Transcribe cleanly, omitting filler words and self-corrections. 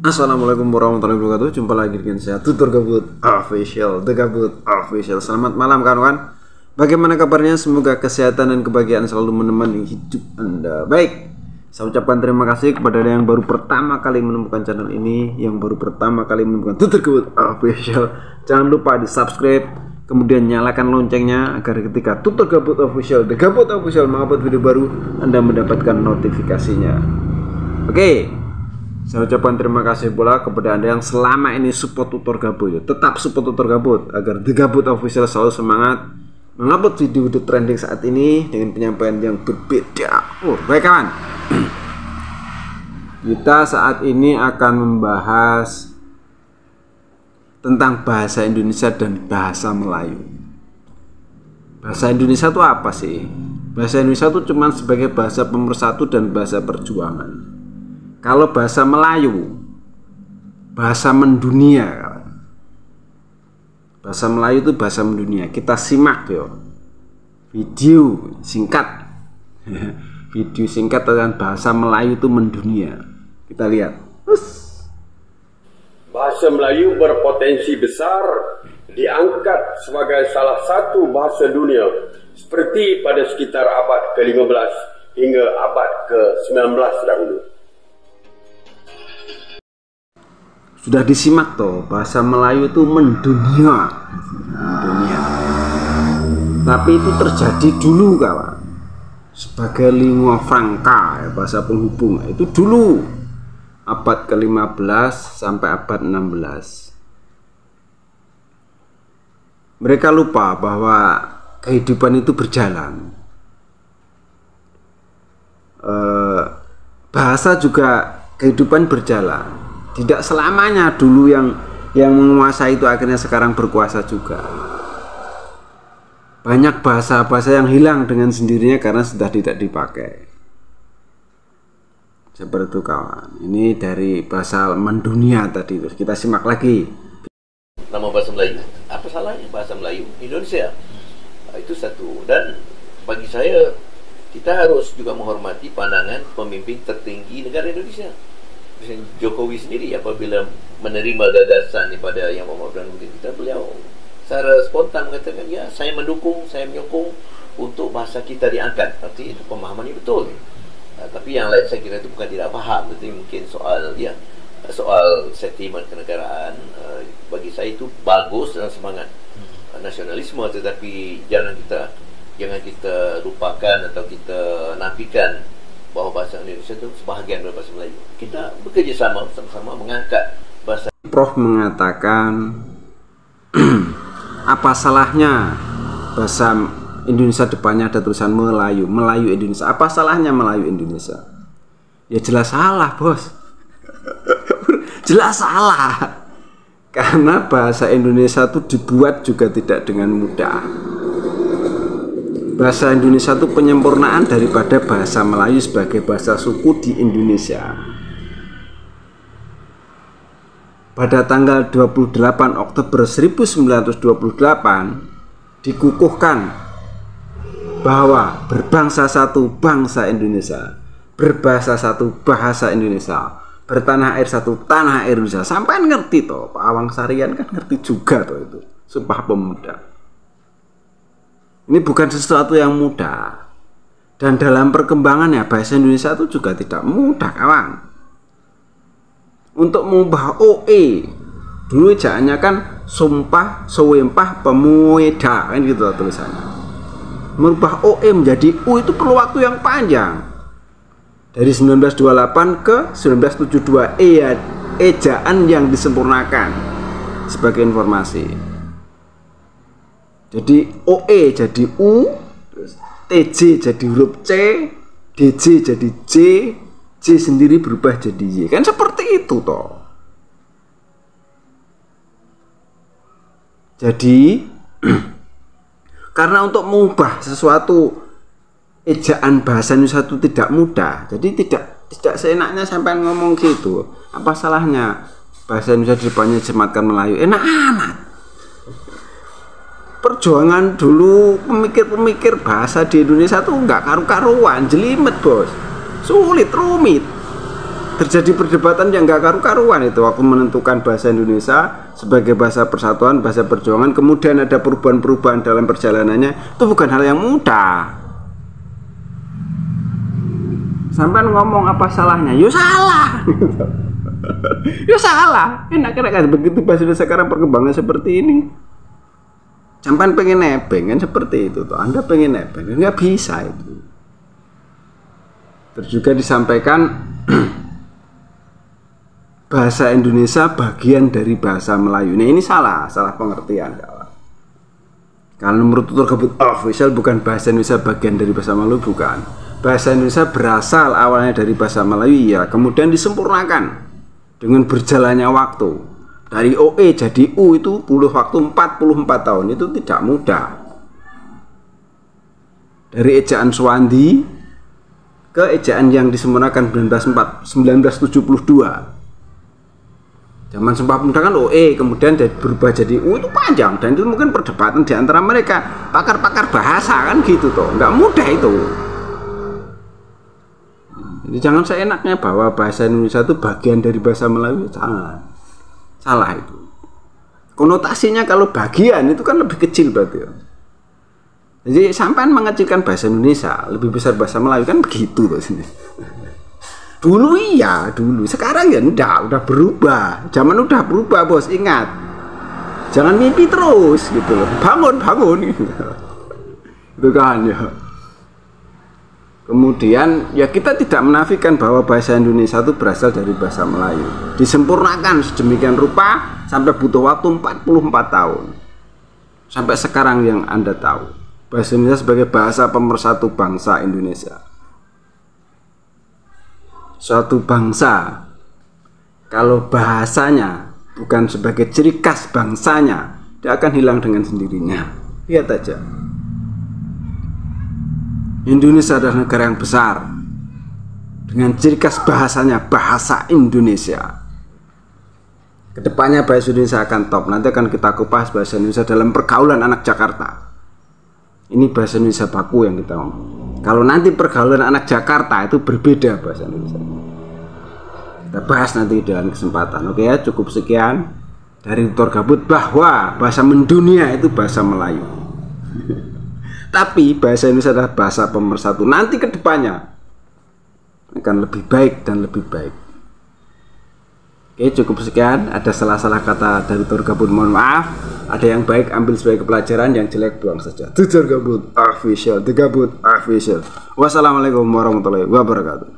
Assalamualaikum warahmatullahi wabarakatuh. Jumpa lagi dengan saya Tutor Gabut Official, The Gabut Official. Selamat malam kawan-kawan. Bagaimana kabarnya? Semoga kesehatan dan kebahagiaan selalu menemani hidup Anda. Baik, saya ucapkan terima kasih kepada yang baru pertama kali menemukan channel ini, yang baru pertama kali menemukan Tutor Gabut Official. Jangan lupa di subscribe, kemudian nyalakan loncengnya agar ketika Tutor Gabut Official, The Gabut Official mengupload video baru, Anda mendapatkan notifikasinya. Oke, saya ucapkan terima kasih pula kepada Anda yang selama ini support Tutor Gabut. Tetap support Tutor Gabut agar The Gabut Official selalu semangat mengupload video-video trending saat ini dengan penyampaian yang berbeda. Baik kawan, kita saat ini akan membahas tentang bahasa Indonesia dan bahasa Melayu. Bahasa Indonesia itu apa sih? Bahasa Indonesia itu cuma sebagai bahasa pemersatu dan bahasa perjuangan. Kalau bahasa Melayu, bahasa mendunia. Bahasa Melayu itu bahasa mendunia. Kita simak yo video singkat. Video singkat tentang bahasa Melayu itu mendunia. Kita lihat. Bahasa Melayu berpotensi besar diangkat sebagai salah satu bahasa dunia seperti pada sekitar abad ke-15 hingga abad ke-19 dahulu. Sudah disimak toh, bahasa Melayu itu mendunia. Tapi itu terjadi dulu kawan, sebagai lingua franca ya, bahasa penghubung. Itu dulu abad ke-15 sampai abad 16. Mereka lupa bahwa kehidupan itu berjalan. Bahasa juga kehidupan berjalan. Tidak selamanya dulu yang menguasai itu akhirnya sekarang berkuasa juga. Banyak bahasa-bahasa yang hilang dengan sendirinya karena sudah tidak dipakai. Seperti itu kawan. Ini dari bahasa mendunia tadi. Terus kita simak lagi. Nama bahasa Melayu. Apa salahnya bahasa Melayu Indonesia? Itu satu. Dan bagi saya, kita harus juga menghormati pandangan pemimpin tertinggi negara Indonesia. Jokowi sendiri apabila menerima gagasan daripada Yang Maha kita, beliau secara spontan mengatakan ya saya mendukung, saya menyokong untuk bahasa kita diangkat. Arti itu pemahamannya betul. Tapi yang lain saya kira itu bukan tidak paham, tapi mungkin soal sentimen kenegaraan. Bagi saya itu bagus dalam semangat nasionalisme, tetapi jangan kita lupakan atau kita nafikan bahwa bahasa Indonesia itu sebahagian dari bahasa Melayu. Kita bekerja sama mengangkat bahasa. Prof mengatakan apa salahnya bahasa Indonesia depannya ada tulisan Melayu, Melayu Indonesia. Apa salahnya Melayu Indonesia? Ya jelas salah, bos. Jelas salah. Karena bahasa Indonesia itu dibuat juga tidak dengan mudah. Bahasa Indonesia itu penyempurnaan daripada bahasa Melayu sebagai bahasa suku di Indonesia. Pada tanggal 28 Oktober 1928 dikukuhkan bahwa berbangsa satu bangsa Indonesia, berbahasa satu bahasa Indonesia, bertanah air satu tanah air Indonesia. Sampai ngerti toh, Pak Awang Sarian kan ngerti juga toh itu Sumpah Pemuda. Ini bukan sesuatu yang mudah. Dan dalam perkembangannya bahasa Indonesia itu juga tidak mudah kawan. Untuk mengubah OE, dulu ejaannya kan Sumpah Sewempah Pemuda, kan gitu tulisannya. Merubah OE menjadi U itu perlu waktu yang panjang. Dari 1928 ke 1972 ejaan yang disempurnakan. Sebagai informasi. Jadi OE jadi U, terus TJ jadi huruf C, DJ jadi J, J sendiri berubah jadi Y. Kan seperti itu toh. Jadi karena untuk mengubah sesuatu ejaan bahasa Indonesia itu tidak mudah. Jadi tidak seenaknya sampai ngomong gitu. Apa salahnya bahasa Indonesia di depannya disematkan Melayu? Enak amat. Perjuangan dulu pemikir-pemikir bahasa di Indonesia tuh nggak karu-karuan, jelimet bos, sulit, rumit. terjadi perdebatan yang gak karu-karuan itu waktu menentukan bahasa Indonesia sebagai bahasa persatuan, bahasa perjuangan. Kemudian ada perubahan-perubahan dalam perjalanannya. Itu bukan hal yang mudah. Sampai ngomong apa salahnya? Yo salah. Yo salah. Enak-enak begitu bahasa Indonesia sekarang perkembangan seperti ini. Sampai pengen nebeng kan seperti itu tuh. Anda pengen nebeng nggak bisa itu. Terus juga disampaikan bahasa Indonesia bagian dari bahasa Melayu. Nah ini salah pengertian. Kalau menurut tutur kabut official bukan bahasa Indonesia bagian dari bahasa Melayu, bukan. Bahasa Indonesia berasal awalnya dari bahasa Melayu ya, kemudian disempurnakan dengan berjalannya waktu. Dari OE jadi U itu butuh waktu 44 tahun, itu tidak mudah. Dari ejaan Swandi ke ejaan yang disempurnakan 1972. Zaman Sumpah Pemuda kan OE, kemudian berubah jadi U, itu panjang, dan itu mungkin perdebatan di antara mereka pakar-pakar bahasa kan gitu toh, nggak mudah itu. Jadi jangan seenaknya bahwa bahasa Indonesia itu bagian dari bahasa Melayu, salah itu. Konotasinya kalau bagian itu kan lebih kecil berarti ya. Jadi sampean mengecilkan bahasa Indonesia, lebih besar bahasa Melayu kan begitu loh sini. Dulu iya, dulu. Sekarang ya udah berubah. Zaman udah berubah, Bos. Ingat. Jangan mimpi terus gitu loh. Bangun gitu. Itu kan ya. Kemudian ya kita tidak menafikan bahwa bahasa Indonesia itu berasal dari bahasa Melayu. Disempurnakan sedemikian rupa sampai butuh waktu 44 tahun. Sampai sekarang yang Anda tahu. Bahasa Indonesia sebagai bahasa pemersatu bangsa Indonesia. Suatu bangsa kalau bahasanya bukan sebagai ciri khas bangsanya, dia akan hilang dengan sendirinya. Lihat aja. Indonesia adalah negara yang besar dengan ciri khas bahasanya, bahasa Indonesia. Kedepannya bahasa Indonesia akan top. Nanti akan kita kupas bahasa Indonesia dalam pergaulan anak Jakarta. Ini bahasa Indonesia baku yang kita ngomong. Kalau nanti pergaulan anak Jakarta itu berbeda bahasa Indonesia. Kita bahas nanti dalam kesempatan. Oke ya, cukup sekian dari tutur gabut bahwa bahasa mendunia itu bahasa Melayu. Tapi bahasa Indonesia adalah bahasa pemersatu. Nanti kedepannya akan lebih baik dan lebih baik. Oke, cukup sekian. Ada salah-salah kata dari tutur gabut, mohon maaf. Ada yang baik ambil sebagai pelajaran, yang jelek buang saja. Tutur gabut official, The Gabut official. Wassalamualaikum warahmatullahi wabarakatuh.